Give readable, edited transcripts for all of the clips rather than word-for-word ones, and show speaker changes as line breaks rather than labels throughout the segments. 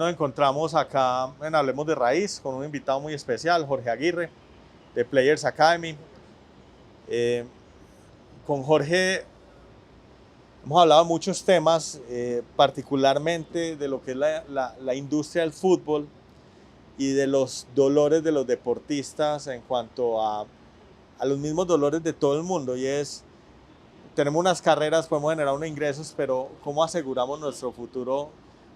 Nos encontramos acá en Hablemos de Raíz con un invitado muy especial, Jorge Aguirre, de Players Academy. Eh, con Jorge hemos hablado de muchos temas, particularmente de lo que es la industria del fútbol y de los dolores de los deportistas en cuanto a los mismos dolores de todo el mundo. Y es, tenemos unas carreras, podemos generar unos ingresos, pero ¿cómo aseguramos nuestro futuro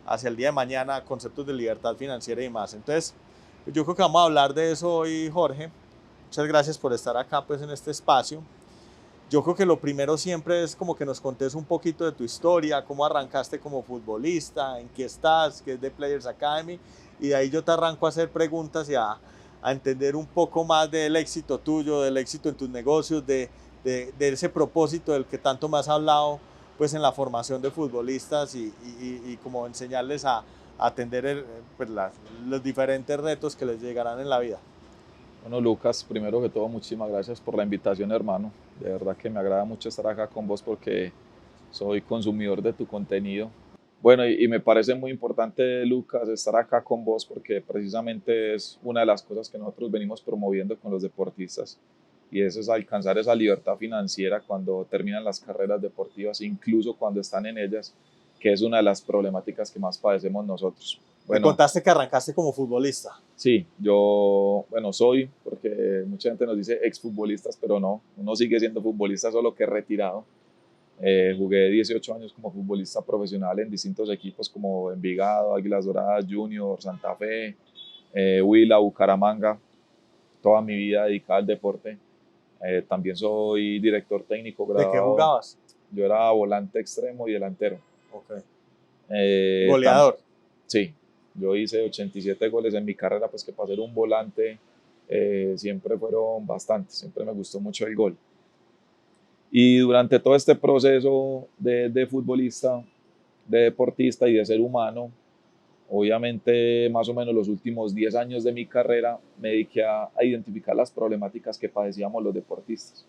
hacia el día de mañana? Conceptos de libertad financiera y más. Entonces, yo creo que vamos a hablar de eso hoy, Jorge. Muchas gracias por estar acá pues, en este espacio. Yo creo que lo primero siempre es como que nos contes un poquito de tu historia, cómo arrancaste como futbolista, en qué estás, qué es de Players Academy, y de ahí yo te arranco a hacer preguntas y a entender un poco más del éxito tuyo, del éxito en tus negocios, de ese propósito del que tanto me has hablado pues en la formación de futbolistas y como enseñarles a atender pues, los diferentes retos que les llegarán en la vida.
Bueno, Lucas, primero que todo, muchísimas gracias por la invitación, hermano. De verdad que me agrada mucho estar acá con vos porque soy consumidor de tu contenido. Bueno, y me parece muy importante, Lucas, estar acá con vos porque precisamente es una de las cosas que nosotros venimos promoviendo con los deportistas y eso es alcanzar esa libertad financiera cuando terminan las carreras deportivas, incluso cuando están en ellas, que es una de las problemáticas que más padecemos nosotros.
Me
Bueno,
contaste que arrancaste como futbolista.
sí, yo, bueno, soy, porque mucha gente nos dice exfutbolistas, pero no, uno sigue siendo futbolista, solo que retirado. Jugué 18 años como futbolista profesional en distintos equipos como Envigado, Águilas Doradas, Junior, Santa Fe, Huila, Bucaramanga, toda mi vida dedicada al deporte. También soy director técnico
¿De qué
graduado,
jugabas?
yo era volante extremo y delantero.
Ok.
Eh, tam-
Goleador.
Sí, yo hice 87 goles en mi carrera, pues que para ser un volante siempre fueron bastantes, siempre me gustó mucho el gol. Y durante todo este proceso de futbolista, de deportista y de ser humano, obviamente más o menos los últimos 10 años de mi carrera me dediqué a identificar las problemáticas que padecíamos los deportistas.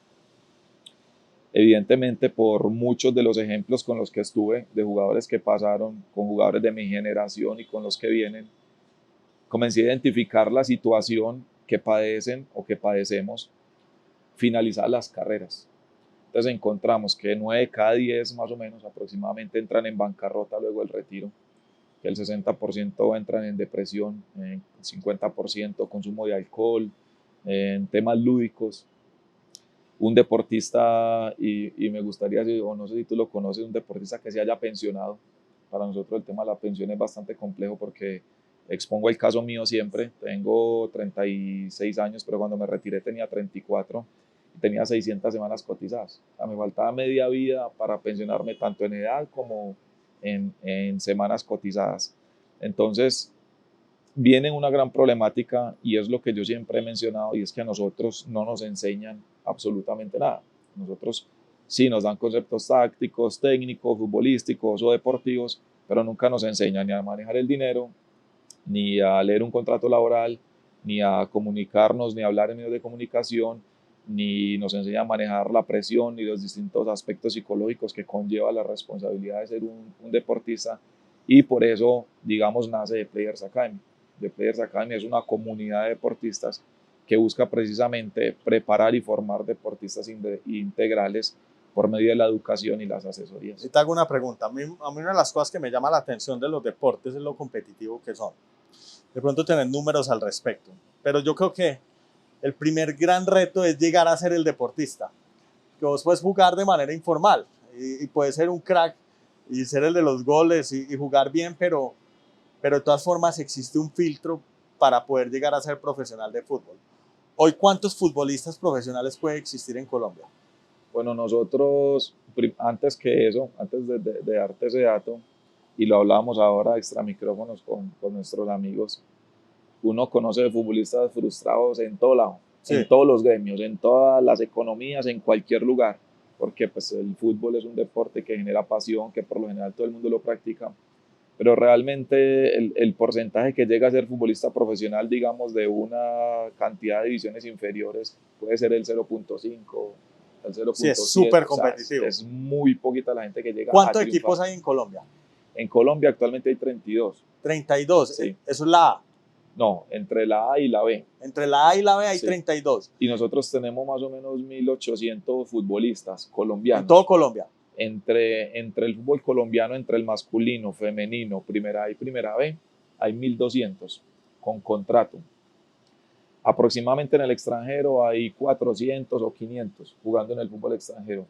Evidentemente por muchos de los ejemplos con los que estuve, de jugadores que pasaron, con jugadores de mi generación y con los que vienen, comencé a identificar la situación que padecen o que padecemos finalizadas las carreras. Entonces encontramos que 9 de cada 10 más o menos aproximadamente entran en bancarrota luego del retiro, que el 60% entran en depresión, el 50% consumo de alcohol, en temas lúdicos. Un deportista, y me gustaría, o no sé si tú lo conoces, un deportista que se haya pensionado. Para nosotros el tema de la pensión es bastante complejo porque expongo el caso mío siempre. Tengo 36 años, pero cuando me retiré tenía 34 y tenía 600 semanas cotizadas. O sea, me faltaba media vida para pensionarme tanto en edad como en semanas cotizadas. Entonces, viene una gran problemática y es lo que yo siempre he mencionado y es que a nosotros no nos enseñan absolutamente nada. Nosotros sí nos dan conceptos tácticos, técnicos, futbolísticos o deportivos, pero nunca nos enseñan ni a manejar el dinero, ni a leer un contrato laboral, ni a comunicarnos, ni a hablar en medios de comunicación, ni nos enseñan a manejar la presión, ni los distintos aspectos psicológicos que conlleva la responsabilidad de ser un deportista. Y por eso, digamos, nace The Players Academy. The Players Academy es una comunidad de deportistas que busca precisamente preparar y formar deportistas integrales por medio de la educación y las asesorías.
Y te hago una pregunta. A mí una de las cosas que me llama la atención de los deportes es lo competitivo que son. De pronto tener números al respecto. Pero yo creo que el primer gran reto es llegar a ser el deportista. Que vos puedes jugar de manera informal y puedes ser un crack y ser el de los goles y jugar bien, pero de todas formas existe un filtro para poder llegar a ser profesional de fútbol. Hoy, ¿cuántos futbolistas profesionales puede existir en Colombia?
Bueno, nosotros, antes que eso, antes de darte ese dato, y lo hablábamos ahora extra micrófonos con nuestros amigos, uno conoce de futbolistas frustrados en todo lado,
Sí.
en todos los gremios, en todas las economías, en cualquier lugar, porque pues el fútbol es un deporte que genera pasión, que por lo general todo el mundo lo practica, pero realmente el porcentaje que llega a ser futbolista profesional, digamos, de una cantidad de divisiones inferiores puede ser el 0.5, el
Sí, es
0.7,
súper
o sea,
competitivo.
es muy poquita la gente que llega a
¿Cuántos
triunfar.
equipos hay en Colombia?
En Colombia actualmente hay 32.
32,
Sí.
eso es la A.
No, entre la A y la B.
Entre la A y la B hay
Sí.
32.
Y nosotros tenemos más o menos 1.800 futbolistas colombianos.
En todo Colombia.
Entre el fútbol colombiano, entre el masculino, femenino, primera A y primera B, hay 1.200 con contrato. Aproximadamente en el extranjero hay 400 o 500 jugando en el fútbol extranjero.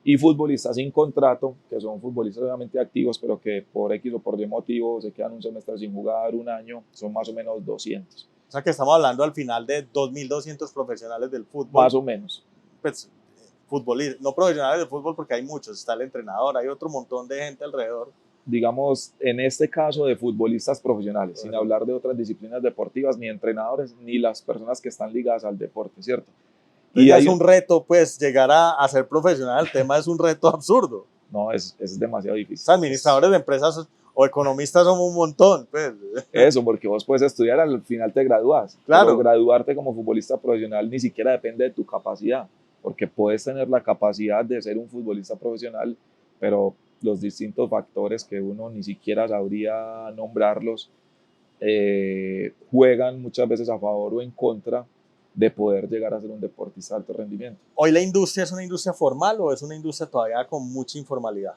Y futbolistas sin contrato, que son futbolistas obviamente activos, pero que por X o por Y motivo se quedan un semestre sin jugar, un año, son más o menos 200.
O sea que estamos hablando al final de 2.200 profesionales del fútbol.
Más o menos.
Pues, futbolistas, no profesionales del fútbol porque hay muchos, está el entrenador, hay otro montón de gente alrededor.
Digamos, en este caso de futbolistas profesionales, sin hablar de otras disciplinas deportivas, ni entrenadores, ni las personas que están ligadas al deporte, ¿cierto?
Y es un reto, pues, llegar a ser profesional, el tema es un reto absurdo.
No, es demasiado difícil.
Los administradores de empresas o economistas somos un montón, pues.
Eso, porque vos puedes estudiar, al final te gradúas.
Claro.
Pero graduarte como futbolista profesional ni siquiera depende de tu capacidad, porque puedes tener la capacidad de ser un futbolista profesional, pero los distintos factores que uno ni siquiera sabría nombrarlos juegan muchas veces a favor o en contra de poder llegar a ser un deportista de alto rendimiento.
¿Hoy la industria es una industria formal o es una industria todavía con mucha informalidad?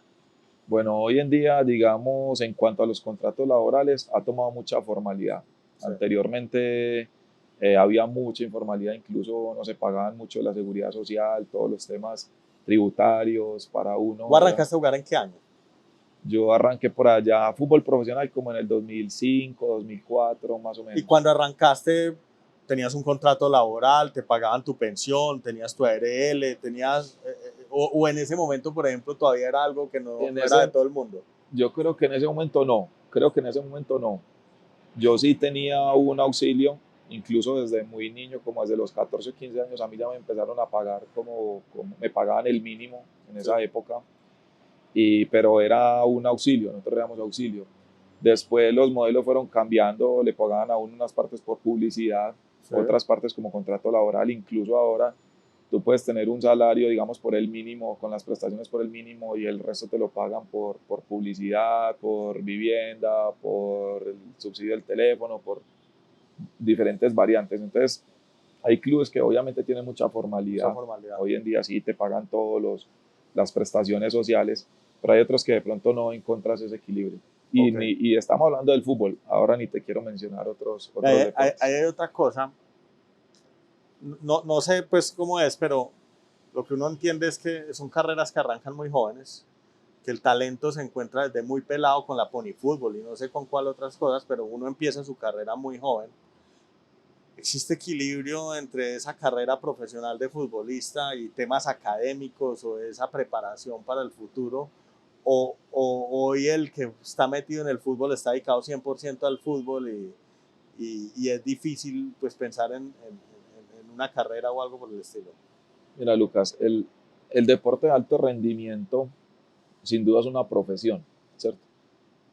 Bueno, hoy en día, digamos, en cuanto a los contratos laborales, ha tomado mucha formalidad. Sí. Anteriormente había mucha informalidad, incluso no se pagaban mucho la seguridad social, todos los temas tributarios para uno.
¿Vos arrancaste a jugar en qué año?
Yo arranqué por allá fútbol profesional como en el 2005, 2004, más o menos.
¿Y cuando arrancaste tenías un contrato laboral, te pagaban tu pensión, tenías tu ARL, tenías, o en ese momento, por ejemplo, todavía era algo que no era de todo el mundo?
Yo creo que en ese momento no, Yo sí tenía un auxilio, incluso desde muy niño, como desde los 14 o 15 años, a mí ya me empezaron a pagar como me pagaban el mínimo en esa época, pero era un auxilio, nosotros éramos auxilio. Después los modelos fueron cambiando, le pagaban a uno unas partes por publicidad, sí, otras partes como contrato laboral, incluso ahora tú puedes tener un salario, digamos, por el mínimo, con las prestaciones por el mínimo y el resto te lo pagan por publicidad, por vivienda, por el subsidio del teléfono, por diferentes variantes. Entonces, hay clubes que obviamente tienen mucha formalidad. Hoy en día sí te pagan todas las prestaciones sociales, pero hay otros que de pronto no encuentras ese equilibrio. Y estamos hablando del fútbol, ahora ni te quiero mencionar otros deportes.
Hay otra cosa, no sé pues cómo es, pero lo que uno entiende es que son carreras que arrancan muy jóvenes, que el talento se encuentra desde muy pelado con la pony fútbol y no sé con cuál otras cosas, pero uno empieza su carrera muy joven. ¿Existe equilibrio entre esa carrera profesional de futbolista y temas académicos o esa preparación para el futuro? ¿O hoy el que está metido en el fútbol está dedicado 100% al fútbol y es difícil pues pensar en una carrera o algo por el estilo?
Mira, Lucas, el deporte de alto rendimiento sin duda es una profesión, ¿cierto?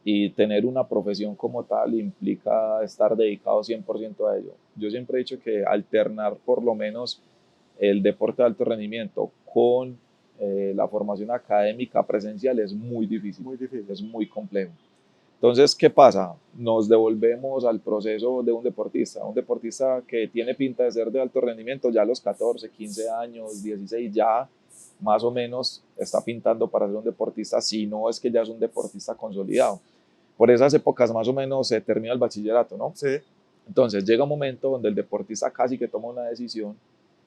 Y tener una profesión como tal implica estar dedicado 100% a ello. Yo siempre he dicho que alternar por lo menos el deporte de alto rendimiento con la formación académica presencial es muy difícil, es muy complejo. Entonces, ¿qué pasa? Nos devolvemos al proceso de un deportista que tiene pinta de ser de alto rendimiento, ya a los 14, 15 años, 16, ya más o menos está pintando para ser un deportista, si no es que ya es un deportista consolidado. Por esas épocas más o menos se termina el bachillerato, ¿no?
Sí.
Entonces llega un momento donde el deportista casi que toma una decisión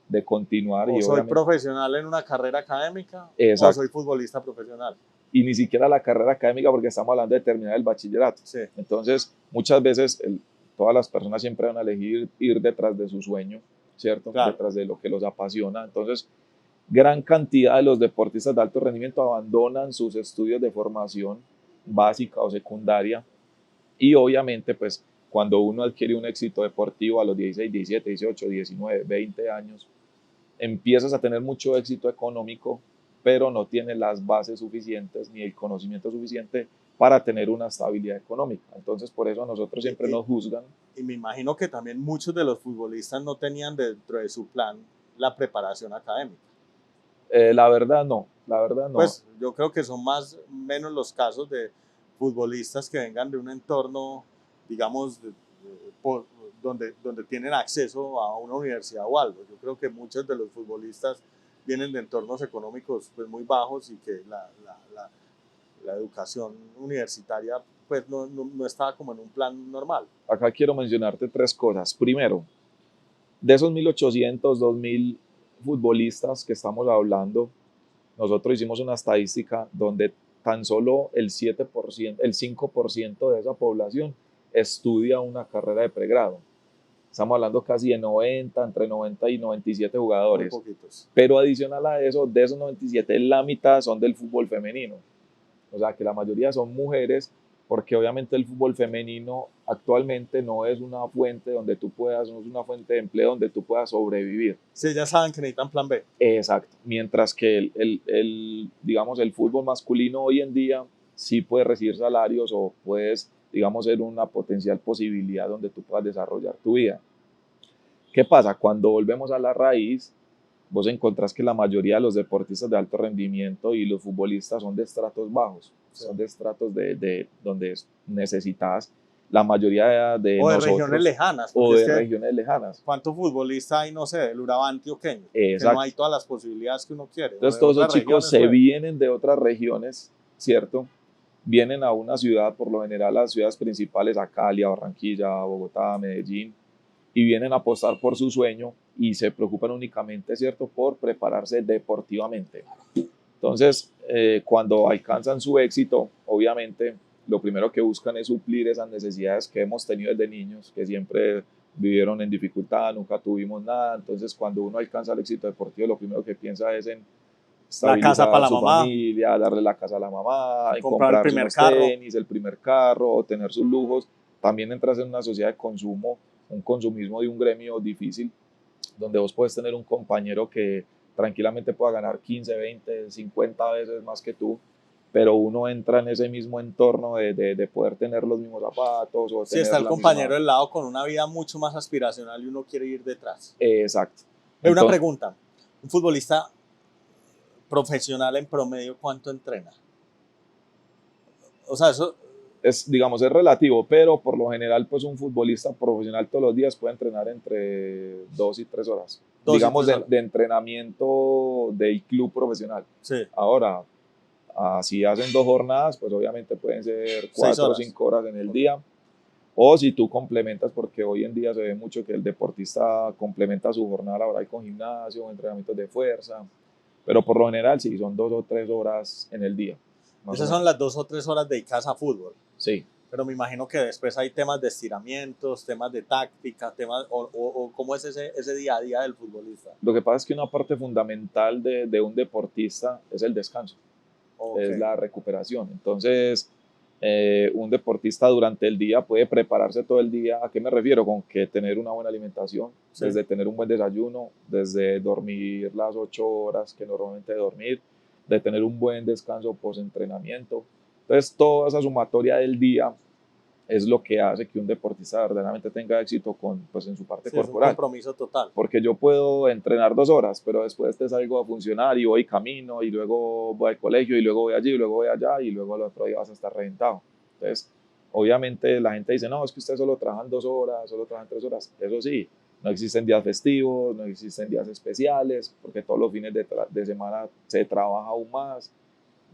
de continuar.
O soy profesional en una carrera académica.
Exacto.
O soy futbolista profesional.
Y ni siquiera la carrera académica porque estamos hablando de terminar el bachillerato.
Sí.
Entonces muchas veces todas las personas siempre van a elegir ir detrás de su sueño, ¿cierto? Claro. Detrás de lo que los apasiona. Entonces gran cantidad de los deportistas de alto rendimiento abandonan sus estudios de formación básica o secundaria y obviamente pues cuando uno adquiere un éxito deportivo a los 16, 17, 18, 19, 20 años, empiezas a tener mucho éxito económico, pero no tienes las bases suficientes ni el conocimiento suficiente para tener una estabilidad económica. Entonces por eso a nosotros siempre nos juzgan.
Y me imagino que también muchos de los futbolistas no tenían dentro de su plan la preparación académica.
La verdad no.
Pues yo creo que son menos los casos de futbolistas que vengan de un entorno digamos, por, donde tienen acceso a una universidad o algo. Yo creo que muchos de los futbolistas vienen de entornos económicos pues, muy bajos y que la educación universitaria pues, no estaba como en un plan normal.
Acá quiero mencionarte tres cosas. Primero, de esos 1.800, 2.000 futbolistas que estamos hablando, nosotros hicimos una estadística donde tan solo el 7%, el 5% de esa población estudia una carrera de pregrado. Estamos hablando casi de 90, entre 90 y 97 jugadores.
Muy poquitos.
Pero adicional a eso, de esos 97, la mitad son del fútbol femenino. O sea, que la mayoría son mujeres, porque obviamente el fútbol femenino actualmente no es una fuente donde tú puedas, no es una fuente de empleo donde tú puedas sobrevivir.
Sí, ya saben que necesitan plan B.
Exacto. Mientras que digamos, el fútbol masculino hoy en día sí puede recibir salarios o puedes, digamos, ser una potencial posibilidad donde tú puedas desarrollar tu vida. ¿Qué pasa? Cuando volvemos a la raíz, vos encontrás que la mayoría de los deportistas de alto rendimiento y los futbolistas son de estratos bajos, sí. Son de estratos de donde necesitas la mayoría de
o de
nosotros.
Regiones lejanas.
O de regiones lejanas.
¿Cuántos futbolistas hay, no sé, del Urabá antioqueño?
Exacto.
Que no hay todas las posibilidades que uno quiere.
Entonces todos esos chicos se vienen de otras regiones, ¿cierto? Vienen a una ciudad, por lo general las ciudades principales, a Cali, a Barranquilla, a Bogotá, a Medellín, y vienen a apostar por su sueño y se preocupan únicamente, ¿cierto?, por prepararse deportivamente. Entonces, cuando alcanzan su éxito, obviamente, lo primero que buscan es suplir esas necesidades que hemos tenido desde niños, que siempre vivieron en dificultad, nunca tuvimos nada. Entonces, cuando uno alcanza el éxito deportivo, lo primero que piensa es en
estabilizar la casa para
a su
la mamá,
familia, darle la casa a la mamá,
comprar el primer carro,
tenis, el primer carro, o tener sus lujos. También entras en una sociedad de consumo, un consumismo de un gremio difícil, donde vos puedes tener un compañero que tranquilamente pueda ganar 15, 20, 50 veces más que tú, pero uno entra en ese mismo entorno de poder tener los mismos zapatos. O
sí, está el compañero del lado con una vida mucho más aspiracional y uno quiere ir detrás.
Exacto.
Una pregunta, un futbolista profesional en promedio, ¿cuánto entrena? O sea, eso...
Es, digamos, es relativo, pero por lo general, pues un futbolista profesional todos los días puede entrenar entre 2 y 3 horas. Digamos, de entrenamiento del club profesional.
Sí.
Ahora, si hacen 2 jornadas, pues obviamente pueden ser 4 o 5 horas en el día. O si tú complementas, porque hoy en día se ve mucho que el deportista complementa su jornada laboral con gimnasio, entrenamientos de fuerza, pero por lo general sí, son 2 o 3 horas en el día.
Esas son las 2 o 3 horas dedicadas a fútbol.
Sí.
Pero me imagino que después hay temas de estiramientos, temas de táctica, temas, o cómo es ese día a día del futbolista.
Lo que pasa es que una parte fundamental de un deportista es el descanso, es la recuperación. Entonces, un deportista durante el día puede prepararse todo el día. ¿A qué me refiero? Con que tener una buena alimentación, sí. Desde tener un buen desayuno, desde dormir las 8 horas que normalmente dormir, de tener un buen descanso post-entrenamiento. Entonces, toda esa sumatoria del día es lo que hace que un deportista verdaderamente tenga éxito pues, en su parte corporal.
Es un compromiso total.
Porque yo puedo entrenar 2 horas, pero después te salgo a funcionar y voy camino y luego voy al colegio y luego voy allí y luego voy allá y luego al otro día vas a estar reventado. Entonces, obviamente la gente dice, no, es que ustedes solo trabajan 2 horas, solo trabajan 3 horas. Eso sí, no existen días festivos, no existen días especiales, porque todos los fines de semana se trabaja aún más.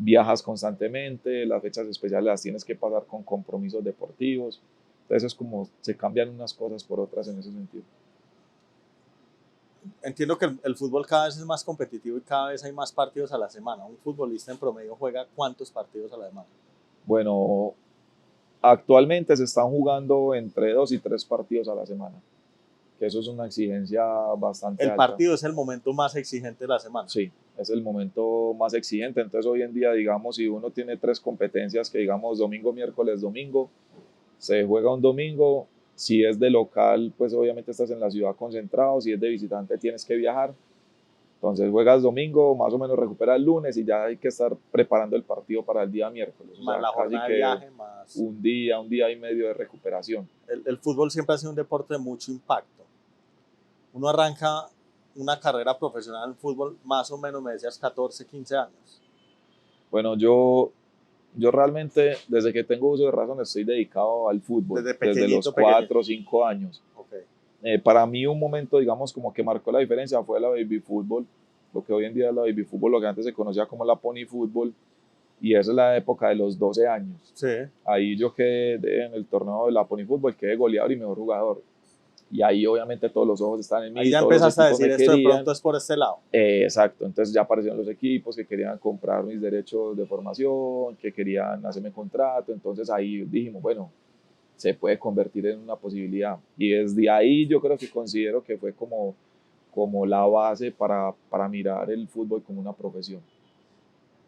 Viajas constantemente, las fechas especiales las tienes que pasar con compromisos deportivos. Entonces es como se cambian unas cosas por otras en ese sentido.
Entiendo que el fútbol cada vez es más competitivo y cada vez hay más partidos a la semana. ¿Un futbolista en promedio juega cuántos partidos a la semana?
Bueno, actualmente se están jugando entre 2 y 3 partidos a la semana, que eso es una exigencia bastante alta.
El partido es el momento más exigente de la semana.
Sí, es el momento más exigente. Entonces hoy en día, digamos, si uno tiene 3 competencias, que digamos domingo, miércoles, domingo, se juega un domingo. Si es de local, pues obviamente estás en la ciudad concentrado. Si es de visitante, tienes que viajar. Entonces juegas domingo, más o menos recuperas el lunes y ya hay que estar preparando el partido para el día miércoles.
Más o sea, la jornada de viaje, más...
un día y medio de recuperación.
El fútbol siempre ha sido un deporte de mucho impacto. Uno arranca una carrera profesional en fútbol, más o menos me decías 14, 15 años.
Bueno, yo Yo realmente, desde que tengo uso de razón, estoy dedicado al fútbol,
Desde
desde los
pequeñito,
4 o 5 años.
Ok.
Para mí un momento, digamos, como que marcó la diferencia fue la baby fútbol, lo que hoy en día es la baby fútbol, lo que antes se conocía como la pony fútbol, y esa es la época de los 12 años.
Sí.
Ahí yo quedé en el torneo de la pony fútbol, quedé goleador y mejor jugador. Y ahí obviamente todos los ojos están en
Ahí
mí,
ya
todos los
empezaste a
equipos
decir
me
esto de
querían.
pronto es por este lado.
Exacto, entonces ya aparecieron los equipos que querían comprar mis derechos de formación, que querían hacerme contrato, entonces ahí dijimos, bueno, se puede convertir en una posibilidad. Y desde ahí yo creo que considero que fue como la base para mirar el fútbol como una profesión.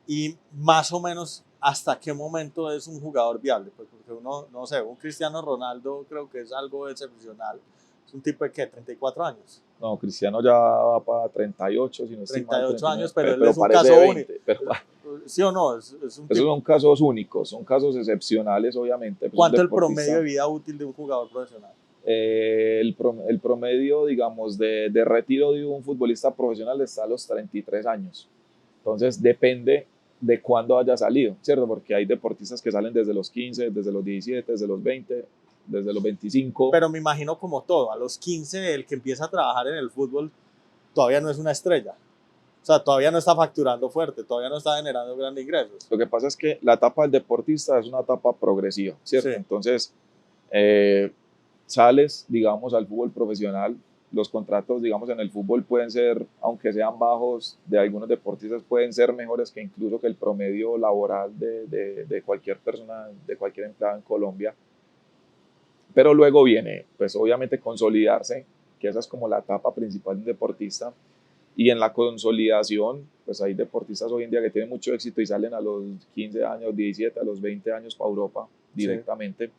Y más o menos, ¿hasta qué momento es un jugador viable? Pues porque uno, no sé, un Cristiano Ronaldo creo que es algo excepcional. Es un tipo de, ¿qué? 34 años.
No, Cristiano ya va para 38, si no estoy mal,
38
39,
años, pero él
pero
es un
parece
caso
de
único.
20. Pero,
¿Sí o no? Es un
esos
tipo.
son casos únicos, son casos excepcionales, obviamente. Pues
¿Cuánto
un
es el promedio de
deportista,
vida útil de un jugador profesional?
el promedio, digamos, de retiro de un futbolista profesional está a los 33 años. Entonces, depende de cuándo haya salido, ¿cierto? Porque hay deportistas que salen desde los 15, desde los 17, desde los 20, desde los 25.
Pero me imagino como todo, a los 15 el que empieza a trabajar en el fútbol todavía no es una estrella. O sea, todavía no está facturando fuerte, todavía no está generando grandes ingresos.
Lo que pasa es que la etapa del deportista es una etapa progresiva, ¿cierto?
Sí.
Entonces, eh, sales, digamos, al fútbol profesional, los contratos, digamos, en el fútbol pueden ser, aunque sean bajos, de algunos deportistas pueden ser mejores que incluso que el promedio laboral de cualquier persona, de cualquier empleado en Colombia. Pero luego viene, pues obviamente consolidarse, que esa es como la etapa principal de un deportista. Y en la consolidación, pues hay deportistas hoy en día que tienen mucho éxito y salen a los 15 años, 17, a los 20 años para Europa directamente. Sí.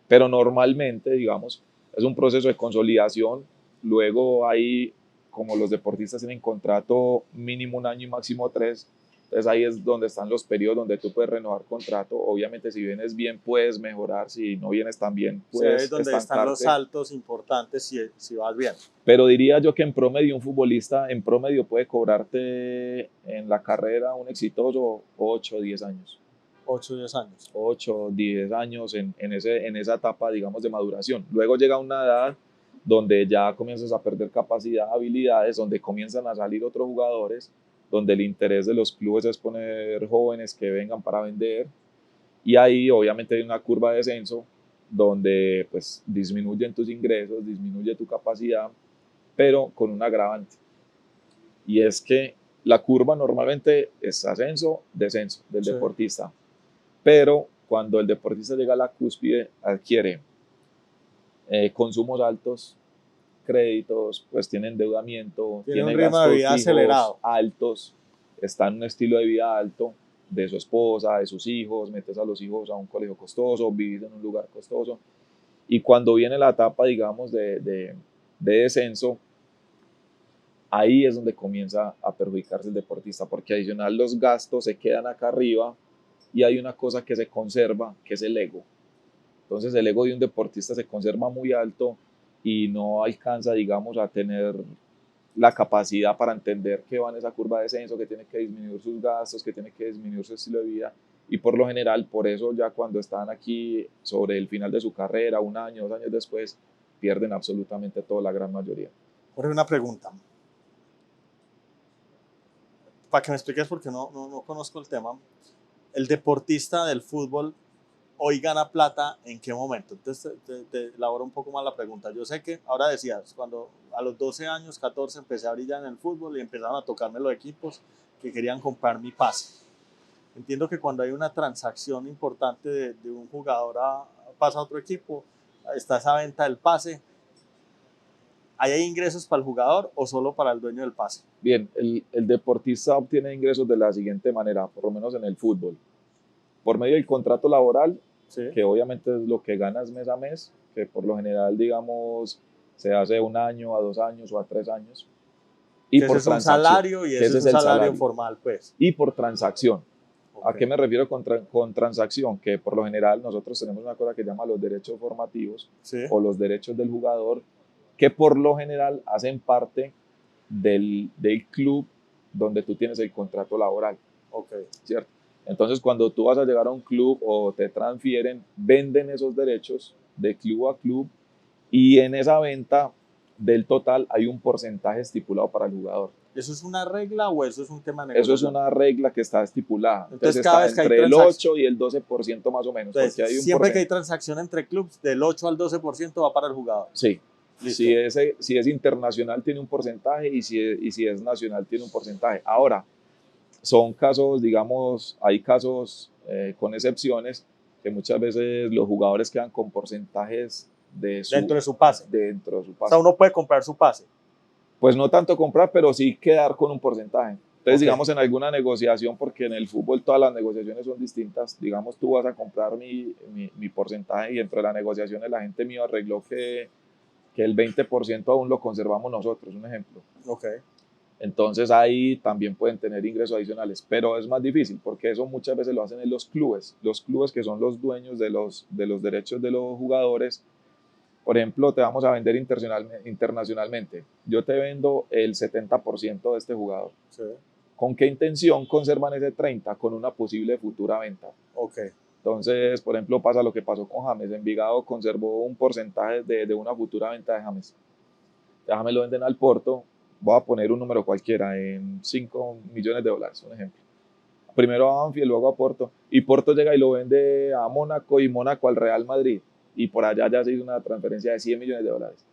Pero normalmente, digamos, es un proceso de consolidación. Luego hay, como los deportistas tienen contrato mínimo un año y máximo 3, entonces ahí es donde están los periodos donde tú puedes renovar contrato. Obviamente si vienes bien puedes mejorar, si no vienes tan bien
Sí, ahí
puedes
es donde están
estancarte.
los saltos importantes si vas bien.
Pero diría yo que en promedio un futbolista en promedio puede cobrarte en la carrera un exitoso 8 o 10 años.
8 o 10 años.
8 o 10 años en esa etapa, digamos, de maduración. Luego llega una edad donde ya comienzas a perder capacidad, habilidades, donde comienzan a salir otros jugadores, donde el interés de los clubes es poner jóvenes que vengan para vender. Y ahí obviamente hay una curva de descenso donde pues disminuyen tus ingresos, disminuye tu capacidad, pero con un agravante. Y es que la curva normalmente es ascenso, descenso del
Sí.
deportista. Pero cuando el deportista llega a la cúspide, adquiere consumos altos, créditos, pues tiene endeudamiento,
Tiene un
tiene
ritmo de
gastos
vida
fijos
acelerado.
altos, está en un estilo de vida alto de su esposa, de sus hijos, metes a los hijos a un colegio costoso, vivís en un lugar costoso. Y cuando viene la etapa, digamos, de descenso, ahí es donde comienza a perjudicarse el deportista, porque adicional los gastos se quedan acá arriba y hay una cosa que se conserva, que es el ego. Entonces el ego de un deportista se conserva muy alto y no alcanza, digamos, a tener la capacidad para entender que va en esa curva de descenso, que tiene que disminuir sus gastos, que tiene que disminuir su estilo de vida. Y por lo general, por eso ya cuando están aquí sobre el final de su carrera, un año, 2 años después, pierden absolutamente todo, la gran mayoría.
Jorge, una pregunta. Para que me expliques porque no conozco el tema. El deportista del fútbol hoy gana plata, ¿en qué momento? Entonces te elaboro un poco más la pregunta. Yo sé que ahora decías, cuando a los 12 años, 14, empecé a brillar en el fútbol y empezaron a tocarme los equipos que querían comprar mi pase. Entiendo que cuando hay una transacción importante de un jugador pasa a otro equipo, está esa venta del pase. ¿Hay ingresos para el jugador o solo para el dueño del pase?
Bien, el deportista obtiene ingresos de la siguiente manera, por lo menos en el fútbol. Por medio del contrato laboral,
Sí.
que obviamente es lo que ganas mes a mes, que por lo general, digamos, se hace 1 año, a 2 años o a 3 años. Y
que
por
ese es un
transacción,
salario y
que
ese
ese
es
es
un
el
salario
salario.
formal, pues.
Y por transacción.
Okay.
¿A qué me refiero con transacción? Que por lo general nosotros tenemos una cosa que se llama los derechos formativos,
sí,
o los derechos del jugador, que por lo general hacen parte del club donde tú tienes el contrato laboral.
Okay.
¿Cierto? Entonces, cuando tú vas a llegar a un club o te transfieren, venden esos derechos de club a club y en esa venta del total hay un porcentaje estipulado para el jugador.
¿Eso es una regla o eso es un tema de
Eso es
negociación?
una regla que está estipulada.
Entonces,
Entonces
cada
está
vez que hay
entre el
transacción,
8 y el 12% más o menos, porque
entonces,
hay un
siempre que hay
porcentaje.
transacción entre clubes, del 8 al 12% va para el jugador.
Sí.
Listo.
Si es internacional tiene un porcentaje y si es nacional tiene un porcentaje. Ahora, son casos, digamos, hay casos con excepciones que muchas veces los jugadores quedan con porcentajes
Dentro de su pase.
dentro de su
O sea,
pase.
uno puede comprar su pase.
Pues no tanto comprar, pero sí quedar con un porcentaje. Entonces,
Ok.
digamos, en alguna negociación, porque en el fútbol todas las negociaciones son distintas, digamos, tú vas a comprar mi porcentaje y dentro de la negociación el agente mío arregló que el 20% aún lo conservamos nosotros, un ejemplo.
Ok.
Entonces ahí también pueden tener ingresos adicionales, pero es más difícil porque eso muchas veces lo hacen en los clubes que son los dueños de los derechos de los jugadores. Por ejemplo, te vamos a vender internacionalmente. Yo te vendo el 70% de este jugador.
Sí.
¿Con qué intención conservan ese 30%? Con una posible futura venta.
Ok.
Entonces, por ejemplo, pasa lo que pasó con James. Envigado conservó un porcentaje de una futura venta de James. James lo venden al Porto, voy a poner un número cualquiera, en 5 millones de dólares, un ejemplo. Primero a Banfield, luego a Porto, y Porto llega y lo vende a Mónaco y Mónaco al Real Madrid, y por allá ya se hizo una transferencia de 100 millones de dólares.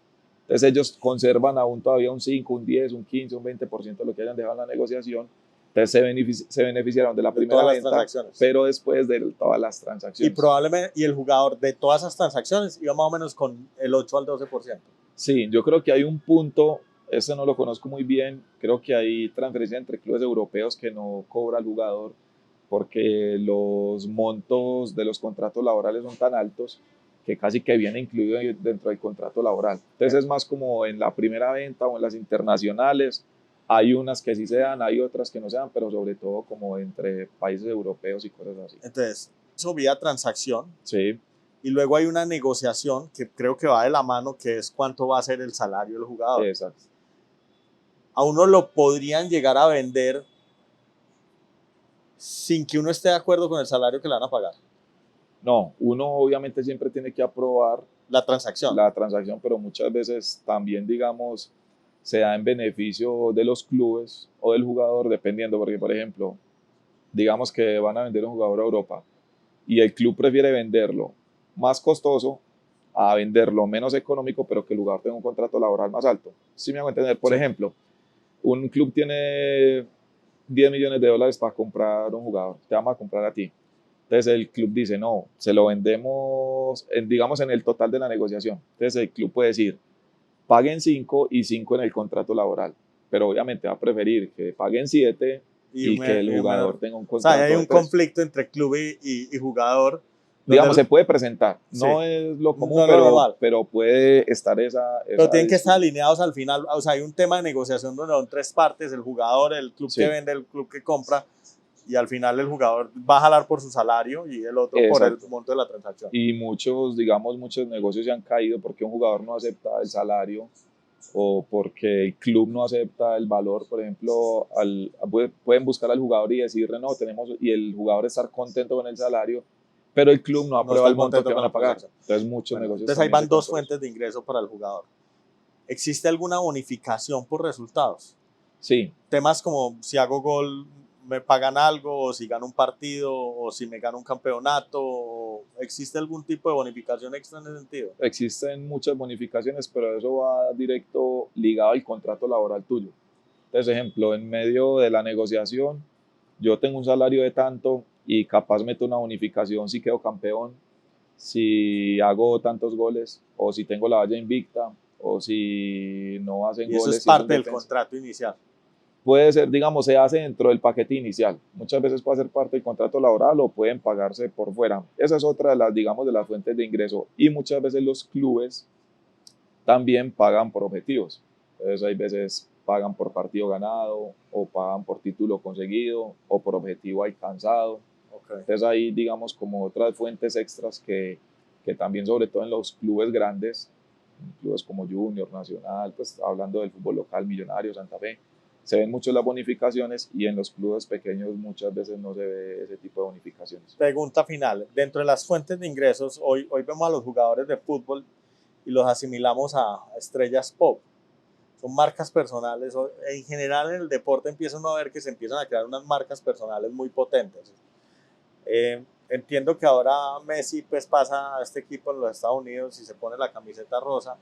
Entonces ellos conservan aún todavía un 5, un 10, un 15, un 20% de lo que hayan dejado en la negociación. Entonces se beneficiaron de la primera
todas las
venta,
transacciones.
pero después de todas las
Y
transacciones.
probablemente, y el jugador de todas esas transacciones iba más o menos con el 8 al 12%.
Sí, yo creo que hay un punto, este no lo conozco muy bien, creo que hay transferencias entre clubes europeos que no cobra el jugador porque los montos de los contratos laborales son tan altos que casi que viene incluido dentro del contrato laboral. Entonces es más como en la primera venta o en las internacionales, hay unas que sí se dan, hay otras que no se dan, pero sobre todo como entre países europeos y cosas así.
Entonces, eso vía transacción.
Sí,
Y luego hay una negociación que creo que va de la mano, que es cuánto va a ser el salario del jugador.
exacto.
A uno lo podrían llegar a vender sin que uno esté de acuerdo con el salario que le van a pagar.
No, uno obviamente siempre tiene que aprobar
La transacción.
la transacción, pero muchas veces también, digamos, se da en beneficio de los clubes o del jugador, dependiendo, porque, por ejemplo, digamos que van a vender un jugador a Europa y el club prefiere venderlo más costoso a venderlo menos económico, pero que el jugador tenga un contrato laboral más alto. ¿Sí me hago entender? Por
Sí.
ejemplo, un club tiene 10 millones de dólares para comprar un jugador, te vamos a comprar a ti. Entonces el club dice, no, se lo vendemos, digamos, en el total de la negociación. Entonces el club puede decir, paguen 5 y 5 en el contrato laboral, pero obviamente va a preferir que paguen 7 y que el jugador tenga un
o sea,
contrato
hay
de
un
3.
conflicto entre club y jugador.
Digamos, se puede presentar, no
sí,
es lo común,
no es lo normal.
pero puede estar esa
Pero tienen que estar
discusión.
alineados al final. O sea, hay un tema de negociación donde son tres partes, el jugador, el club que
Sí,
vende, el club que compra, y al final el jugador va a jalar por su salario y el otro por el
exacto.
monto de la transacción.
Y muchos, digamos, muchos negocios se han caído porque un jugador no acepta el salario o porque el club no acepta el valor. Por ejemplo, pueden buscar al jugador y decirle, no, tenemos, y el jugador estar contento con el salario, pero el club no aprueba el monto que van a pagar. Entonces muchos negocios
Entonces ahí
también
van
se caen
dos
por eso.
fuentes de ingreso para el jugador. ¿Existe alguna bonificación por resultados?
Sí,
Temas como si hago gol me pagan algo, o si gano un partido, o si me gano un campeonato. ¿Existe algún tipo de bonificación extra en ese sentido?
existen muchas bonificaciones, pero eso va directo ligado al contrato laboral tuyo. Entonces, ejemplo, en medio de la negociación, yo tengo un salario de tanto y capaz meto una bonificación si quedo campeón, si hago tantos goles, o si tengo la valla invicta, o si no hacen
Y eso es
goles. Si es un
parte del
defensa.
contrato inicial.
Puede ser, digamos, se hace dentro del paquete inicial. Muchas veces puede ser parte del contrato laboral o pueden pagarse por fuera. Esa es otra de las, digamos, de las fuentes de ingreso. Y muchas veces los clubes también pagan por objetivos. Entonces hay veces pagan por partido ganado o pagan por título conseguido o por objetivo alcanzado.
Okay.
Entonces hay, digamos, como otras fuentes extras que también, sobre todo en los clubes grandes, clubes como Junior, Nacional, pues hablando del fútbol local, Millonarios, Santa Fe, se ven mucho las bonificaciones y en los clubes pequeños muchas veces no se ve ese tipo de bonificaciones.
Pregunta final. Dentro de las fuentes de ingresos, hoy vemos a los jugadores de fútbol y los asimilamos a estrellas pop. Son marcas personales. En general en el deporte empieza uno a ver que se empiezan a crear unas marcas personales muy potentes. Entiendo que ahora Messi pues pasa a este equipo en los Estados Unidos y se pone la camiseta rosa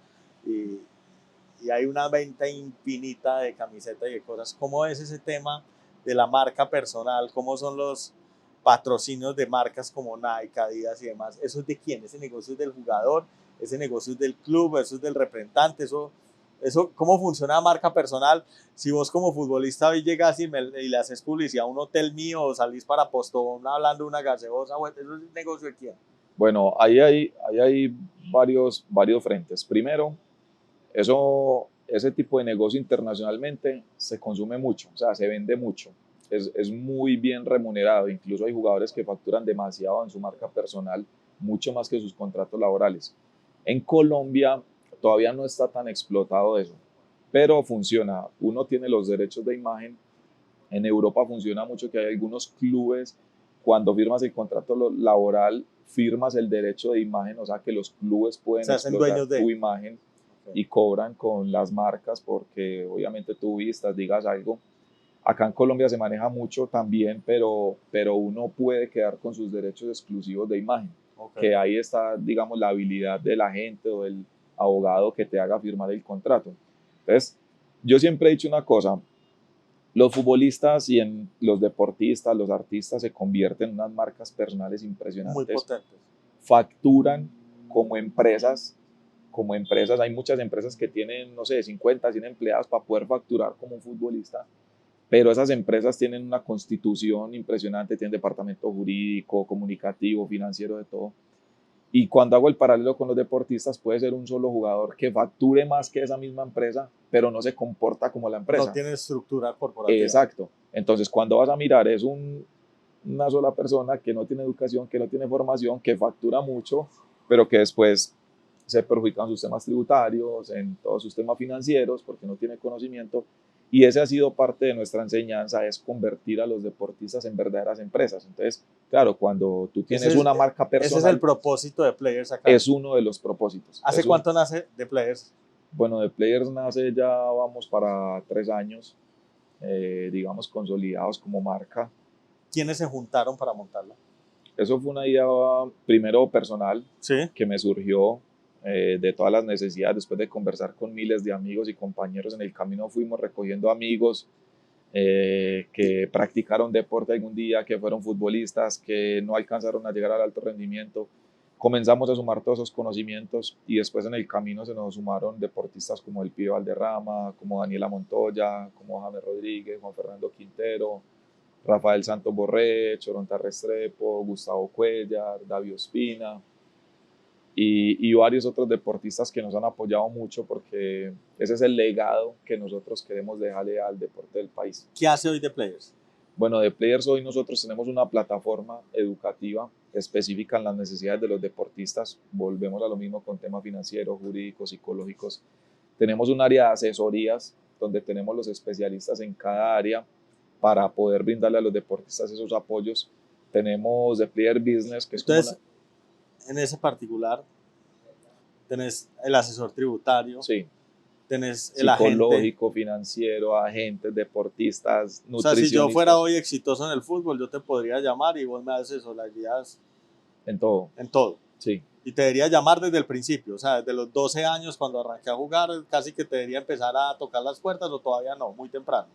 y, y hay una venta infinita de camisetas y de cosas. ¿Cómo es ese tema de la marca personal? ¿Cómo son los patrocinios de marcas como Nike, Adidas y demás? ¿Eso es de quién? ¿Ese negocio es del jugador? ¿Ese negocio es del club? ¿Eso es del representante? ¿Eso cómo funciona la marca personal? Si vos como futbolista hoy llegas y le haces publicidad a un hotel mío o salís para Postobón hablando de una gaseosa, ¿eso es el negocio de quién?
Bueno, ahí hay varios frentes. Primero, ese tipo de negocio internacionalmente se consume mucho, o sea, se vende mucho. Es muy bien remunerado, incluso hay jugadores que facturan demasiado en su marca personal, mucho más que sus contratos laborales. En Colombia todavía no está tan explotado eso, pero funciona. Uno tiene los derechos de imagen. En Europa funciona mucho que hay algunos clubes, cuando firmas el contrato laboral, firmas el derecho de imagen, o sea que los clubes pueden
Se hacen
explotar
dueños de.
tu imagen y cobran con las marcas porque obviamente tú vistas, digas algo. Acá en Colombia se maneja mucho también, pero uno puede quedar con sus derechos exclusivos de imagen, que ahí está, digamos, la habilidad de la gente o del abogado que te haga firmar el contrato. Entonces, yo siempre he dicho una cosa, los futbolistas y en los deportistas, los artistas se convierten en unas marcas personales
Muy
impresionantes,
potentes.
facturan como empresas, hay muchas empresas que tienen, no sé, 50, 100 empleados para poder facturar como un futbolista, pero esas empresas tienen una constitución impresionante, tienen departamento jurídico, comunicativo, financiero, de todo. Y cuando hago el paralelo con los deportistas, puede ser un solo jugador que facture más que esa misma empresa, pero no se comporta como la
No
empresa.
tiene estructura corporativa.
Exacto. Entonces, cuando vas a mirar, es una sola persona que no tiene educación, que no tiene formación, que factura mucho, pero que después se perjudican sus temas tributarios, en todos sus temas financieros, porque no tiene conocimiento. Y ese ha sido parte de nuestra enseñanza, es convertir a los deportistas en verdaderas empresas. Entonces, claro, cuando tú tienes una marca
Ese es
personal,
el propósito de Players Academy.
es uno de los propósitos.
¿Hace cuánto nace de Players?
Bueno, de Players nace ya vamos para 3 años, digamos, consolidados como marca.
¿Quiénes se juntaron para montarla?
Eso fue una idea primero personal,
Sí.
que me surgió de todas las necesidades, después de conversar con miles de amigos y compañeros en el camino, fuimos recogiendo amigos que practicaron deporte algún día, que fueron futbolistas, que no alcanzaron a llegar al alto rendimiento. Comenzamos a sumar todos esos conocimientos y después en el camino se nos sumaron deportistas como el Pío Valderrama, como Daniela Montoya, como James Rodríguez, Juan Fernando Quintero, Rafael Santos Borré, Choronta Restrepo, Gustavo Cuellar, David Ospina y varios otros deportistas que nos han apoyado mucho porque ese es el legado que nosotros queremos dejarle al deporte del país.
¿Qué hace hoy de Players?
Bueno, de Players hoy nosotros tenemos una plataforma educativa específica en las necesidades de los deportistas. Volvemos a lo mismo con temas financieros, jurídicos, psicológicos. Tenemos un área de asesorías donde tenemos los especialistas en cada área para poder brindarle a los deportistas esos apoyos. Tenemos The Player Business, que es
Entonces, en ese particular, tenés el asesor tributario,
sí,
tenés el agente.
psicológico, financiero, agentes, deportistas, nutricionistas.
O sea, si yo fuera hoy exitoso en el fútbol, yo te podría llamar y vos me asesorarías
en todo.
En todo.
Sí.
Y te debería llamar desde el principio, o sea, desde los 12 años cuando arranqué a jugar, casi que te debería empezar a tocar las puertas o todavía no, muy temprano.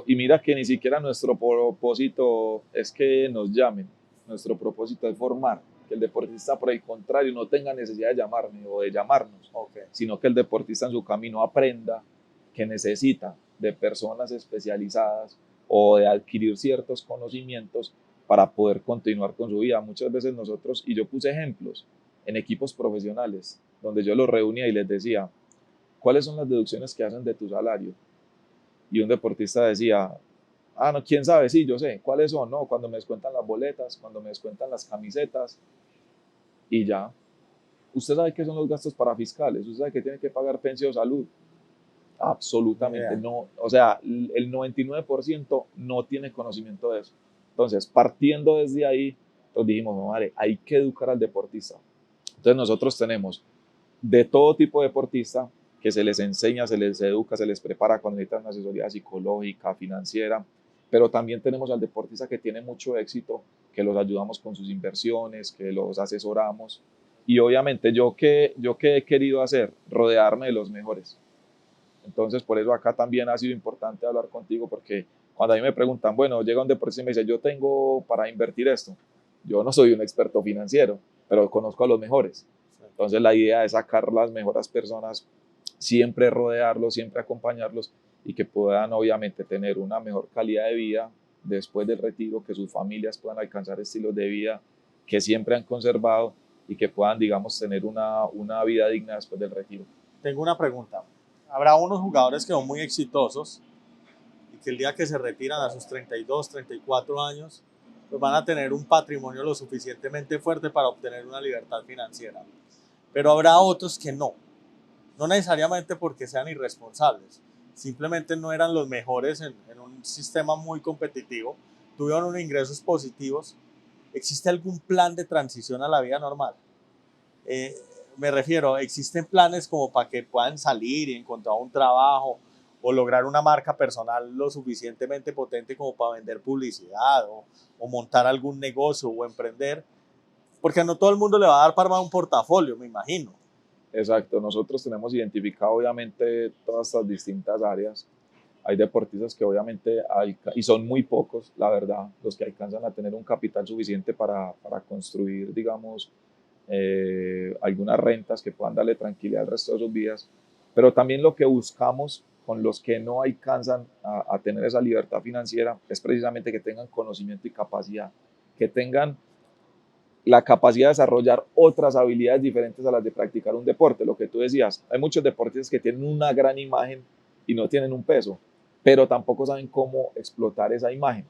Y mira que ni siquiera nuestro propósito es que nos llamen, nuestro propósito es formar, que el deportista por el contrario no tenga necesidad de llamarme o de llamarnos, sino que el deportista en su camino aprenda que necesita de personas especializadas o de adquirir ciertos conocimientos para poder continuar con su vida. Muchas veces nosotros, y yo puse ejemplos en equipos profesionales, donde yo los reunía y les decía, ¿cuáles son las deducciones que hacen de tu salario? Y un deportista decía, no, quién sabe, sí, yo sé, ¿cuáles son? No, cuando me descuentan las boletas, cuando me descuentan las camisetas, y ya. Usted sabe qué son los gastos para fiscales, usted sabe que tiene que pagar pensión o salud. Absolutamente
idea.
no, o sea, el 99% no tiene conocimiento de eso. Entonces, partiendo desde ahí, nos dijimos, no, vale, hay que educar al deportista. Entonces, nosotros tenemos de todo tipo de deportista que se les enseña, se les educa, se les prepara cuando necesitan una asesoría psicológica, financiera, pero también tenemos al deportista que tiene mucho éxito, que los ayudamos con sus inversiones, que los asesoramos. Y obviamente yo que he querido hacer, rodearme de los mejores. Entonces, por eso acá también ha sido importante hablar contigo, porque cuando a mí me preguntan, bueno, llega un deportista y me dice, yo tengo para invertir esto. Yo no soy un experto financiero, pero conozco a los mejores. Entonces, la idea es sacar las mejores personas, siempre rodearlos, siempre acompañarlos y que puedan, obviamente, tener una mejor calidad de vida después del retiro, que sus familias puedan alcanzar estilos de vida que siempre han conservado y que puedan, digamos, tener una vida digna después del retiro.
Tengo una pregunta. Habrá unos jugadores que son muy exitosos y que el día que se retiran a sus 32, 34 años, pues van a tener un patrimonio lo suficientemente fuerte para obtener una libertad financiera. Pero habrá otros que no. No necesariamente porque sean irresponsables, simplemente no eran los mejores en un sistema muy competitivo, tuvieron unos ingresos positivos. ¿Existe algún plan de transición a la vida normal? Eh, Me refiero, ¿existen planes como para que puedan salir y encontrar un trabajo o lograr una marca personal lo suficientemente potente como para vender publicidad o montar algún negocio o emprender? Porque no todo el mundo le va a dar para armar un portafolio, me imagino.
Exacto, nosotros tenemos identificado obviamente todas estas distintas áreas. Hay deportistas que obviamente hay, y son muy pocos, la verdad, los que alcanzan a tener un capital suficiente para construir, digamos, algunas rentas que puedan darle tranquilidad al resto de sus vidas. Pero también lo que buscamos con los que no alcanzan a tener esa libertad financiera es precisamente que tengan conocimiento y capacidad, que tengan la capacidad de desarrollar otras habilidades diferentes a las de practicar un deporte. Lo que tú decías, hay muchos deportistas que tienen una gran imagen y no tienen un peso, pero tampoco saben cómo explotar esa imagen.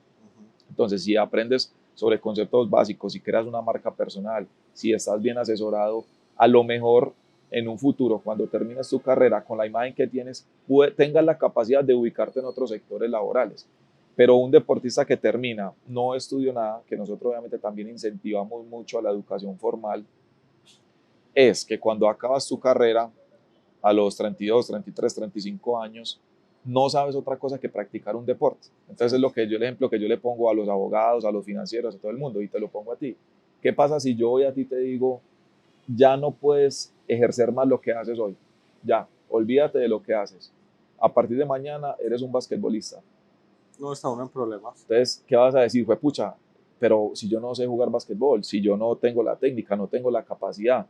Entonces, si aprendes sobre conceptos básicos, si creas una marca personal, si estás bien asesorado, a lo mejor en un futuro, cuando termines tu carrera con la imagen que tienes, tengas la capacidad de ubicarte en otros sectores laborales. Pero un deportista que termina, no estudió nada, que nosotros obviamente también incentivamos mucho a la educación formal, es que cuando acabas tu carrera, a los 32, 33, 35 años, no sabes otra cosa que practicar un deporte. Entonces es lo que yo, el ejemplo que yo le pongo a los abogados, a los financieros, a todo el mundo, y te lo pongo a ti. ¿Qué pasa si yo hoy a ti te digo, ya no puedes ejercer más lo que haces hoy? Ya, olvídate de lo que haces. A partir de mañana eres un basquetbolista.
No está uno en problemas.
Entonces, ¿qué vas a decir? Fue pucha, pero si yo no sé jugar basquetbol, si yo no tengo la técnica, no tengo la capacidad,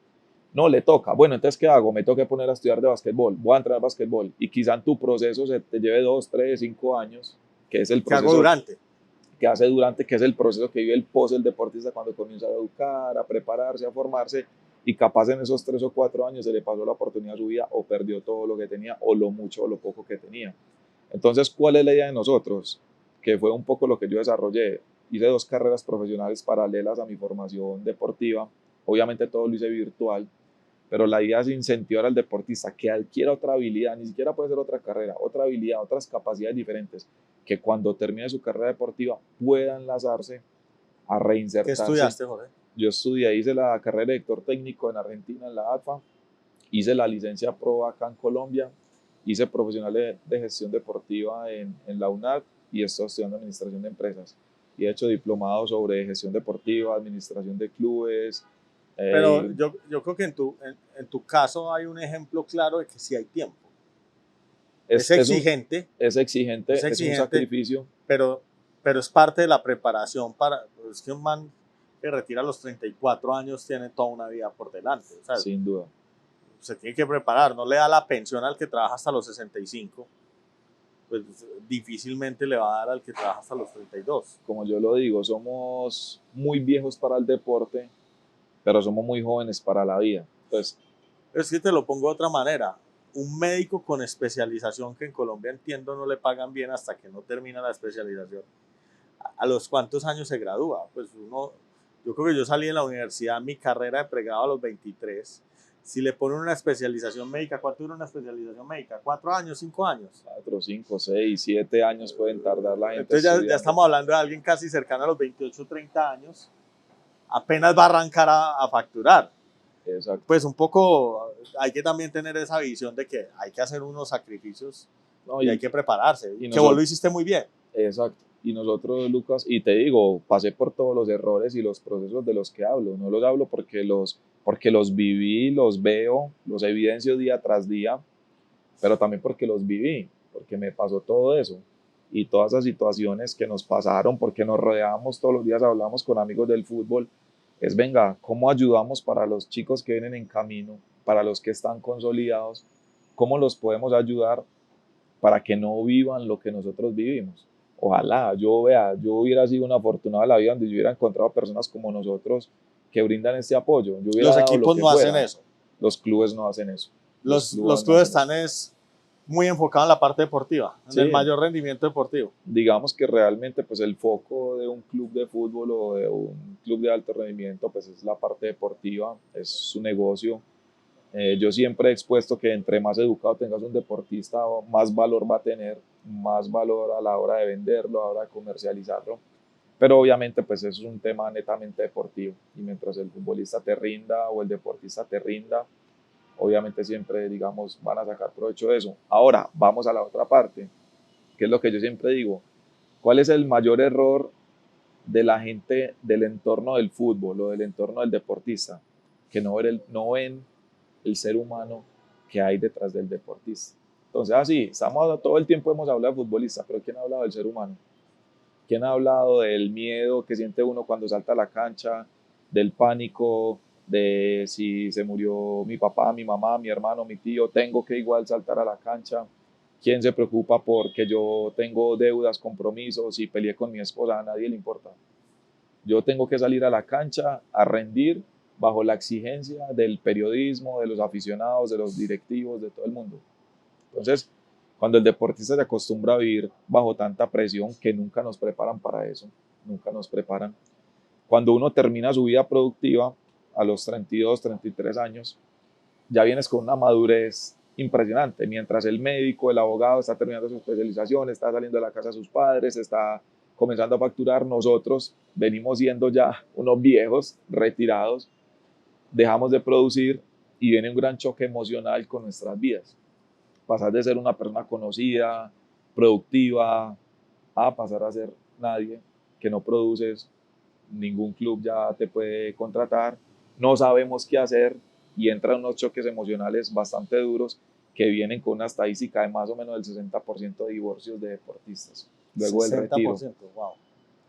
no le toca. Bueno, entonces, ¿qué hago? Me toca poner a estudiar de basquetbol, voy a entrar a basquetbol y quizá en tu proceso se te lleve 2, 3, 5 años, que es el
¿Qué hago
proceso
durante?
que hace durante, que es el proceso que vive el post del deportista cuando comienza a educar, a prepararse, a formarse y capaz en esos 3 o 4 años se le pasó la oportunidad de su vida o perdió todo lo que tenía o lo mucho o lo poco que tenía. Entonces, ¿cuál es la idea de nosotros? Que fue un poco lo que yo desarrollé. Hice 2 carreras profesionales paralelas a mi formación deportiva. Obviamente todo lo hice virtual, pero la idea es incentivar al deportista que adquiera otra habilidad, ni siquiera puede ser otra carrera, otra habilidad, otras capacidades diferentes, que cuando termine su carrera deportiva pueda enlazarse a
¿Qué
reinsertarse.
estudiaste, Jorge?
Yo estudié, hice la carrera de director técnico en Argentina, en la ATFA, hice la licencia pro acá en Colombia, hice profesional de gestión deportiva en la UNAD y estoy estudiando administración de empresas. Y he hecho diplomados sobre gestión deportiva, administración de clubes.
Pero
eh,
yo creo que en tu caso hay un ejemplo claro de que sí hay tiempo. Es
es, es, un,
exigente,
es exigente,
es
es un
exigente,
sacrificio.
pero, pero es parte de la preparación para... Es que un man que retira a los 34 años tiene toda una vida por delante. O sea,
Sin duda.
se tiene que preparar. No le da la pensión al que trabaja hasta los 65, pues difícilmente le va a dar al que trabaja hasta los 32.
Como yo lo digo, somos muy viejos para el deporte, pero somos muy jóvenes para la vida. Entonces,
Es que te lo pongo de otra manera. Un médico con especialización, que en Colombia entiendo no le pagan bien hasta que no termina la especialización, ¿a los cuántos años se gradúa? Pues uno, yo creo que yo salí de la universidad, mi carrera de pregrado a los 23. Si le ponen una especialización médica, ¿cuánto dura una especialización médica? ¿4 años, 5 años?
4, 5, 6, 7 años pueden tardar la gente
Entonces ya
estudiando.
estamos hablando de alguien casi cercano a los 28, 30 años, apenas va a arrancar a facturar.
Exacto.
Pues un poco hay que también tener esa visión de que hay que hacer unos sacrificios
No,
y hay que prepararse.
y
Que vos lo hiciste muy bien.
Exacto. Y nosotros, Lucas, y te digo, pasé por todos los errores y los procesos de los que hablo. No los hablo porque los viví, los veo, los evidencio día tras día, pero también porque los viví, porque me pasó todo eso. Y todas esas situaciones que nos pasaron, porque nos rodeábamos todos los días, hablamos con amigos del fútbol, es venga, ¿cómo ayudamos para los chicos que vienen en camino, para los que están consolidados? ¿Cómo los podemos ayudar para que no vivan lo que nosotros vivimos? Ojalá, yo hubiera sido un afortunado de la vida donde yo hubiera encontrado personas como nosotros que brindan este apoyo. Yo hubiera
Los
dado lo
equipos
que
no hacen
fuera.
eso.
Los clubes no hacen eso.
Los
no
clubes
hacen
están es muy enfocados en la parte deportiva, en
Sí.
el mayor rendimiento deportivo.
Digamos que realmente pues el foco de un club de fútbol o de un club de alto rendimiento pues es la parte deportiva, es su negocio. Yo siempre he expuesto que entre más educado tengas un deportista, más valor va a tener, más valor a la hora de venderlo, a la hora de comercializarlo. Pero obviamente pues eso es un tema netamente deportivo y mientras el futbolista te rinda o el deportista te rinda, obviamente siempre digamos van a sacar provecho de eso. Ahora vamos a la otra parte, que es lo que yo siempre digo. ¿Cuál es el mayor error de la gente del entorno del fútbol o del entorno del deportista? Que no ven el ser humano que hay detrás del deportista. Entonces, así, todo el tiempo hemos hablado de futbolista, pero ¿quién ha hablado del ser humano? ¿Quién ha hablado del miedo que siente uno cuando salta a la cancha, del pánico, de si se murió mi papá, mi mamá, mi hermano, mi tío, tengo que igual saltar a la cancha? ¿Quién se preocupa porque yo tengo deudas, compromisos y peleé con mi esposa? A nadie le importa. Yo tengo que salir a la cancha a rendir bajo la exigencia del periodismo, de los aficionados, de los directivos, de todo el mundo. Entonces, cuando el deportista se acostumbra a vivir bajo tanta presión que nunca nos preparan para eso, nunca nos preparan. Cuando uno termina su vida productiva a los 32, 33 años, ya vienes con una madurez impresionante, mientras el médico, el abogado está terminando su especialización, está saliendo de la casa de sus padres, está comenzando a facturar, nosotros venimos siendo ya unos viejos retirados, dejamos de producir y viene un gran choque emocional con nuestras vidas. Pasar de ser una persona conocida, productiva, a pasar a ser nadie, que no produces, ningún club ya te puede contratar, no sabemos qué hacer y entran unos choques emocionales bastante duros que vienen con una estadística de más o menos del 60% de divorcios de deportistas luego del retiro.
60%, wow.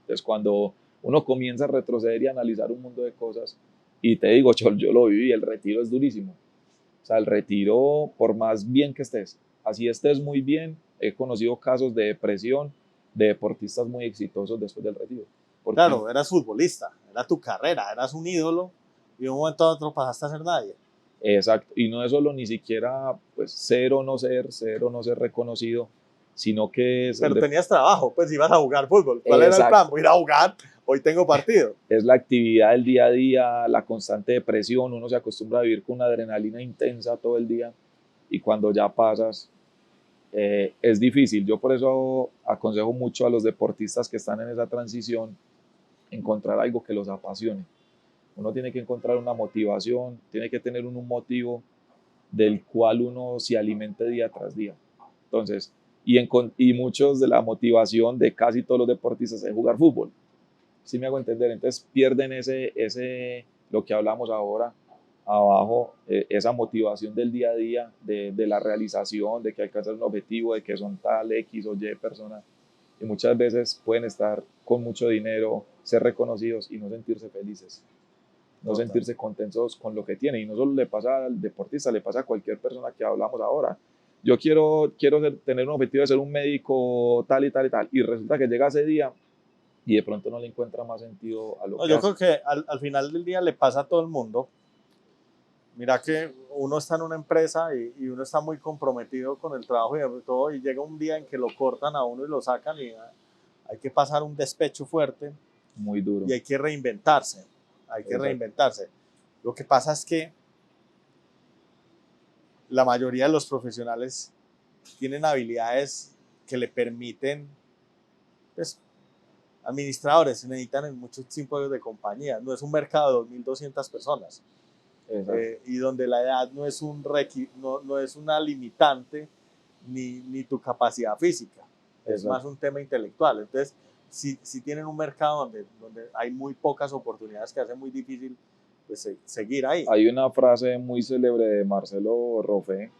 Entonces, cuando uno comienza a retroceder y a analizar un mundo de cosas, y te digo, yo lo viví, el retiro es durísimo. O sea, el retiro, por más bien que estés, así estés muy bien, he conocido casos de depresión de deportistas muy exitosos después del retiro. Porque,
Claro, eras futbolista, era tu carrera, eras un ídolo y de un momento a otro pasaste a ser nadie.
exacto, y no es solo ni siquiera pues, ser o no ser reconocido, sino que es,
Pero tenías trabajo, pues ibas a jugar fútbol. ¿Cuál era el plan? Voy a ir a jugar, hoy tengo partido.
es la actividad del día a día, la constante depresión, uno se acostumbra a vivir con una adrenalina intensa todo el día y cuando ya pasas es difícil. Yo por eso aconsejo mucho a los deportistas que están en esa transición encontrar algo que los apasione. Uno tiene que encontrar una motivación, tiene que tener un motivo del cual uno se alimente día tras día. Entonces, y muchos de la motivación de casi todos los deportistas es jugar fútbol. ¿Sí me hago entender? Entonces pierden lo que hablamos ahora abajo, esa motivación del día a día, de la realización, de que alcanzan un objetivo, de que son tal X o Y personas. Y muchas veces pueden estar con mucho dinero, ser reconocidos y no sentirse felices, no sentirse contentos con lo que tienen. Y no solo le pasa al deportista, le pasa a cualquier persona que hablamos ahora. Yo quiero tener un objetivo de ser un médico tal y tal y tal. Y resulta que llega ese día y de pronto no le encuentra más sentido a lo
No,
que
yo
hace.
creo que al final del día le pasa a todo el mundo. Mira que uno está en una empresa y uno está muy comprometido con el trabajo y todo, y llega un día en que lo cortan a uno y lo sacan y hay que pasar un despecho fuerte
Muy duro.
y hay que reinventarse. Hay que
Exacto.
reinventarse. Lo que pasa es que la mayoría de los profesionales tienen habilidades que le permiten, pues, administradores se necesitan en muchos tipos de compañías, no es un mercado de 2.200 personas, y donde la edad no es, no es una limitante ni tu capacidad física, es más un tema intelectual. Entonces, si tienen un mercado donde hay muy pocas oportunidades que hace muy difícil pues, seguir ahí.
Hay una frase muy célebre de Marcelo Roffé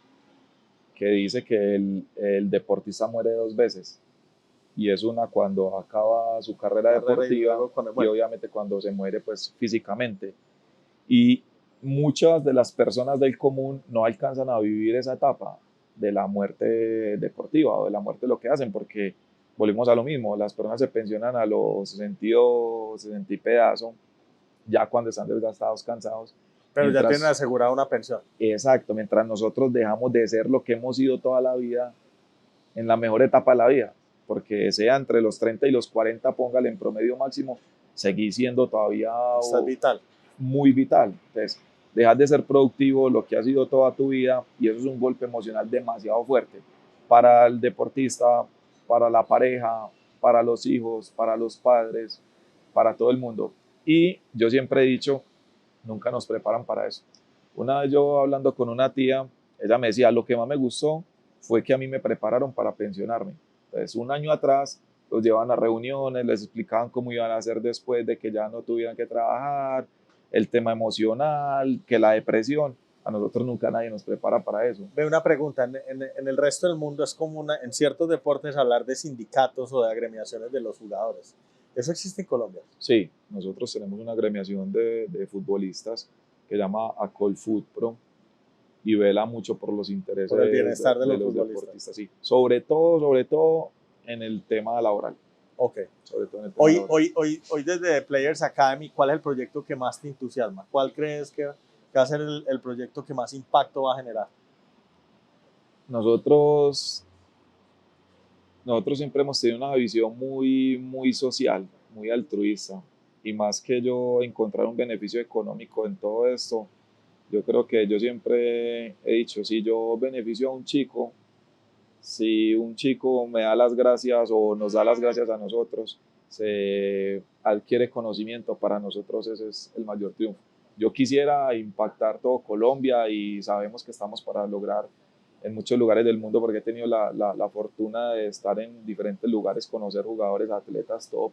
que dice que el deportista muere dos veces, y es una cuando acaba su carrera deportiva y obviamente cuando se muere pues físicamente. Y muchas de las personas del común no alcanzan a vivir esa etapa de la muerte deportiva o de la muerte de lo que hacen, porque volvemos a lo mismo, las personas se pensionan a los 60 y pedazo, ya cuando están desgastados, cansados.
Pero ya tienen asegurada una pensión.
Exacto, mientras nosotros dejamos de ser lo que hemos sido toda la vida en la mejor etapa de la vida, porque sea entre los 30 y los 40, póngale en promedio máximo, seguís siendo todavía
vital.
Muy vital. Entonces, dejas de ser productivo lo que has sido toda tu vida, y eso es un golpe emocional demasiado fuerte para el deportista, para la pareja, para los hijos, para los padres, para todo el mundo. Y yo siempre he dicho, nunca nos preparan para eso. Una vez yo hablando con una tía, ella me decía, lo que más me gustó fue que a mí me prepararon para pensionarme. Entonces, un año atrás los llevaban a reuniones, les explicaban cómo iban a hacer después de que ya no tuvieran que trabajar, el tema emocional, que la depresión. A nosotros nunca nadie nos prepara para eso.
Ve una pregunta, en el resto del mundo es común en ciertos deportes hablar de sindicatos o de agremiaciones de los jugadores. ¿Eso existe en Colombia?
Sí, nosotros tenemos una agremiación de futbolistas que se llama Acolfutpro y vela mucho por los intereses
por el bienestar de los
deportistas. Sí. Sobre todo en el tema laboral.
Ok.
Sobre todo en el tema laboral.
Hoy desde Players Academy, ¿cuál es el proyecto que más te entusiasma? ¿Cuál crees que va a ser el proyecto que más impacto va a generar?
Nosotros siempre hemos tenido una visión muy social, muy altruista, y más que yo encontrar un beneficio económico en todo esto, yo creo que yo siempre he dicho, si yo beneficio a un chico, si un chico me da las gracias o nos da las gracias a nosotros, se adquiere conocimiento, para nosotros ese es el mayor triunfo. Yo quisiera impactar todo Colombia y sabemos que estamos para lograr en muchos lugares del mundo, porque he tenido la fortuna de estar en diferentes lugares, conocer jugadores, atletas top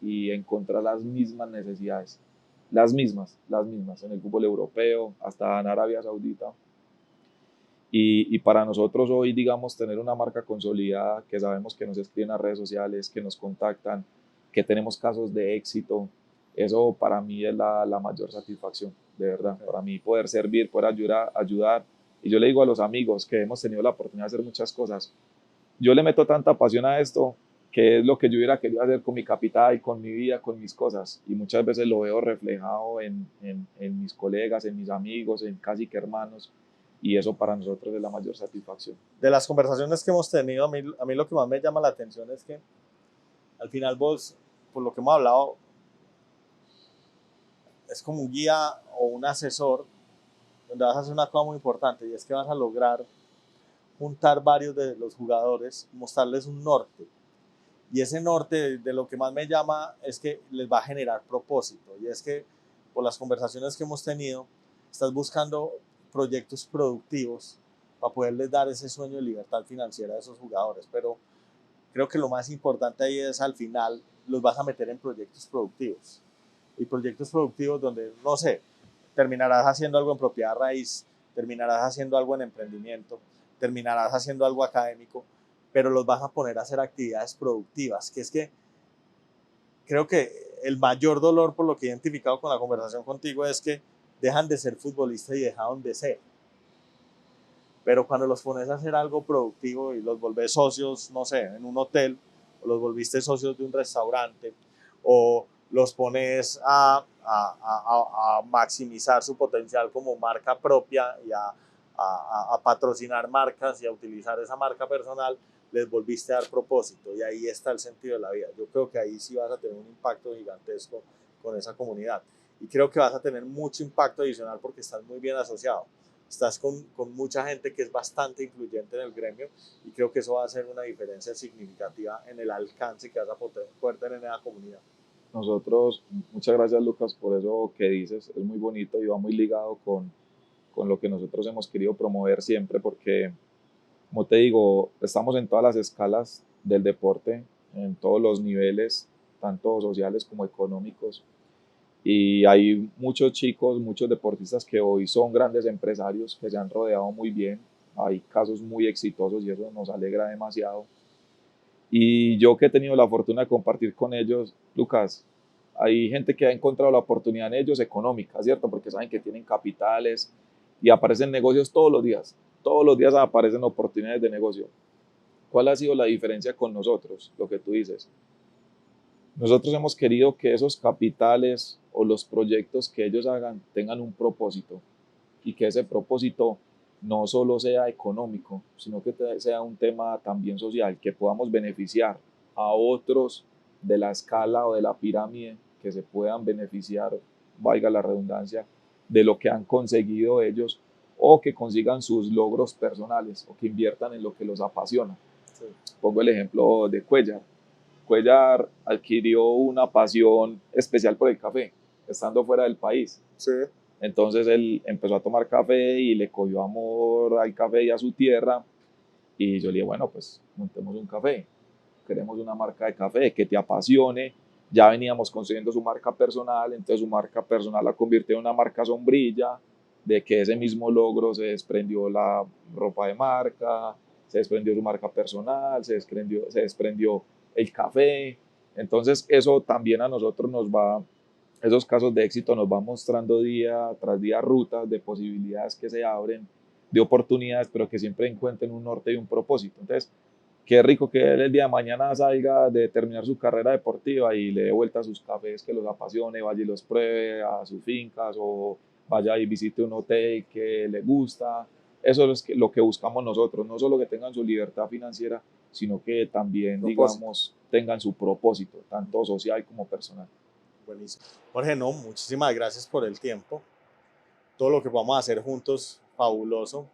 y encontrar las mismas necesidades, las mismas en el fútbol europeo, hasta en Arabia Saudita. Y para nosotros hoy, digamos, tener una marca consolidada, que sabemos que nos escriben a redes sociales, que nos contactan, que tenemos casos de éxito, eso para mí es la mayor satisfacción, de verdad. Para mí poder servir, poder ayudar. Y yo le digo a los amigos que hemos tenido la oportunidad de hacer muchas cosas, yo le meto tanta pasión a esto, que es lo que yo hubiera querido hacer con mi capital, con mi vida, con mis cosas. Y muchas veces lo veo reflejado en mis colegas, en mis amigos, en casi que hermanos. Y eso para nosotros es la mayor satisfacción.
De las conversaciones que hemos tenido, a mí lo que más me llama la atención es que al final vos, por lo que hemos hablado, es como un guía o un asesor donde vas a hacer una cosa muy importante, y es que vas a lograr juntar varios de los jugadores, mostrarles un norte. Y ese norte, de lo que más me llama, es que les va a generar propósito. Y es que por las conversaciones que hemos tenido, estás buscando proyectos productivos para poderles dar ese sueño de libertad financiera a esos jugadores. Pero creo que lo más importante ahí es, al final, los vas a meter en proyectos productivos. Y proyectos productivos donde, no sé, terminarás haciendo algo en propiedad raíz, terminarás haciendo algo en emprendimiento, terminarás haciendo algo académico, pero los vas a poner a hacer actividades productivas, que es que creo que el mayor dolor, por lo que he identificado con la conversación contigo, es que dejan de ser futbolistas y dejaron de ser. Pero cuando los pones a hacer algo productivo y los volvés socios, no sé, en un hotel, o los volviste socios de un restaurante, o los pones a maximizar su potencial como marca propia y a patrocinar marcas y a utilizar esa marca personal, les volviste a dar propósito, y ahí está el sentido de la vida. Yo creo que ahí sí vas a tener un impacto gigantesco con esa comunidad, y creo que vas a tener mucho impacto adicional porque estás muy bien asociado. estás con mucha gente que es bastante influyente en el gremio y creo que eso va a hacer una diferencia significativa en el alcance que vas a poder tener en la comunidad.
Nosotros, muchas gracias Lucas por eso que dices, es muy bonito y va muy ligado con lo que nosotros hemos querido promover siempre porque, como te digo, estamos en todas las escalas del deporte, en todos los niveles, tanto sociales como económicos. Y hay muchos chicos, muchos deportistas que hoy son grandes empresarios, que se han rodeado muy bien. Hay casos muy exitosos y eso nos alegra demasiado. Y yo que he tenido la fortuna de compartir con ellos, Lucas, hay gente que ha encontrado la oportunidad en ellos económica, ¿cierto? Porque saben que tienen capitales y aparecen negocios todos los días. Todos los días aparecen oportunidades de negocio. ¿Cuál ha sido la diferencia con nosotros? Lo que tú dices. Nosotros hemos querido que esos capitales o los proyectos que ellos hagan tengan un propósito y que ese propósito no solo sea económico, sino que sea un tema también social, que podamos beneficiar a otros de la escala o de la pirámide que se puedan beneficiar, valga la redundancia, de lo que han conseguido ellos o que consigan sus logros personales o que inviertan en lo que los apasiona.
Sí.
Pongo el ejemplo de Cuellar. Cuellar adquirió una pasión especial por el café, estando fuera del país.
Sí.
Entonces él empezó a tomar café y le cogió amor al café y a su tierra. Y yo le dije, bueno, pues montemos un café. Queremos una marca de café que te apasione. Ya veníamos construyendo su marca personal, entonces su marca personal la convirtió en una marca sombrilla, de que ese mismo logro se desprendió la ropa de marca, se desprendió su marca personal, se desprendió el café. Entonces eso también a nosotros nos va, esos casos de éxito nos van mostrando día tras día rutas de posibilidades que se abren, de oportunidades, pero que siempre encuentren un norte y un propósito. Entonces, qué rico que él el día de mañana salga de terminar su carrera deportiva y le dé vuelta a sus cafés que los apasione, vaya y los pruebe a sus fincas o vaya y visite un hotel que le gusta. Eso es lo que buscamos nosotros, no solo que tengan su libertad financiera, sino que también,
Propósito.
digamos, tengan su propósito, tanto social como personal.
Buenísimo. Jorge, no, muchísimas gracias por el tiempo. Todo lo que vamos a hacer juntos, fabuloso.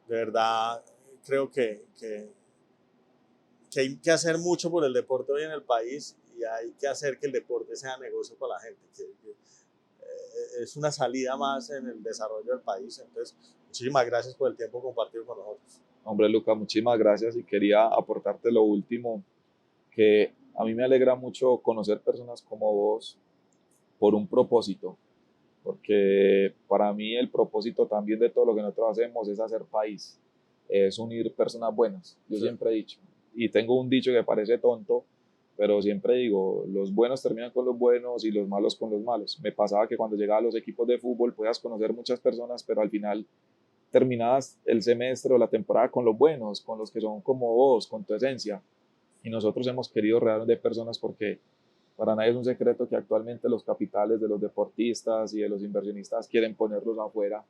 De verdad, creo que hay que hacer mucho por el deporte hoy en el país y hay que hacer que el deporte sea negocio para la gente. Es una salida más en el desarrollo del país. Entonces, muchísimas gracias por el tiempo compartido con nosotros.
Hombre, Luca, muchísimas gracias y quería aportarte lo último, que a mí me alegra mucho conocer personas como vos por un propósito, porque para mí el propósito también de todo lo que nosotros hacemos es hacer país, es unir personas buenas. Yo
Sí.
siempre he dicho, y tengo un dicho que parece tonto, pero siempre digo, los buenos terminan con los buenos y los malos con los malos. Me pasaba que cuando llegaba a los equipos de fútbol podías conocer muchas personas, pero al final terminabas el semestre o la temporada con los buenos, con los que son como vos, con tu esencia. Y nosotros hemos querido rodearnos de personas porque para nadie es un secreto que actualmente los capitales de los deportistas y de los inversionistas quieren ponerlos afuera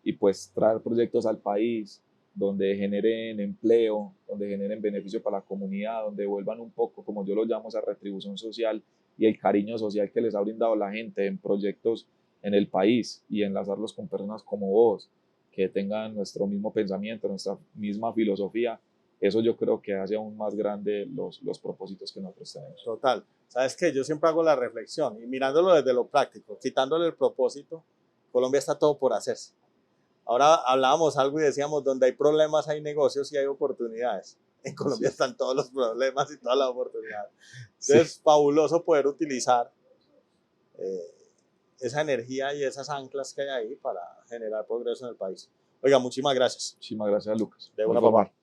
y pues traer proyectos al país donde generen empleo, donde generen beneficio para la comunidad, donde vuelvan un poco, como yo lo llamo, esa retribución social y el cariño social que les ha brindado la gente en proyectos en el país y enlazarlos con personas como vos, que tengan nuestro mismo pensamiento, nuestra misma filosofía. Eso yo creo que hace aún más grande los propósitos que nosotros tenemos.
Total. ¿Sabes qué? Yo siempre hago la reflexión y mirándolo desde lo práctico, quitándole el propósito, Colombia está todo por hacerse. Ahora hablábamos algo y decíamos, donde hay problemas hay negocios y hay oportunidades. En Colombia están todos los problemas y todas las oportunidades. Entonces, sí, fabuloso poder utilizar esa energía y esas anclas que hay ahí para generar progreso en el país. Oiga, muchísimas gracias.
Muchísimas gracias, Lucas.
De
Muy
una,
formal.
papá.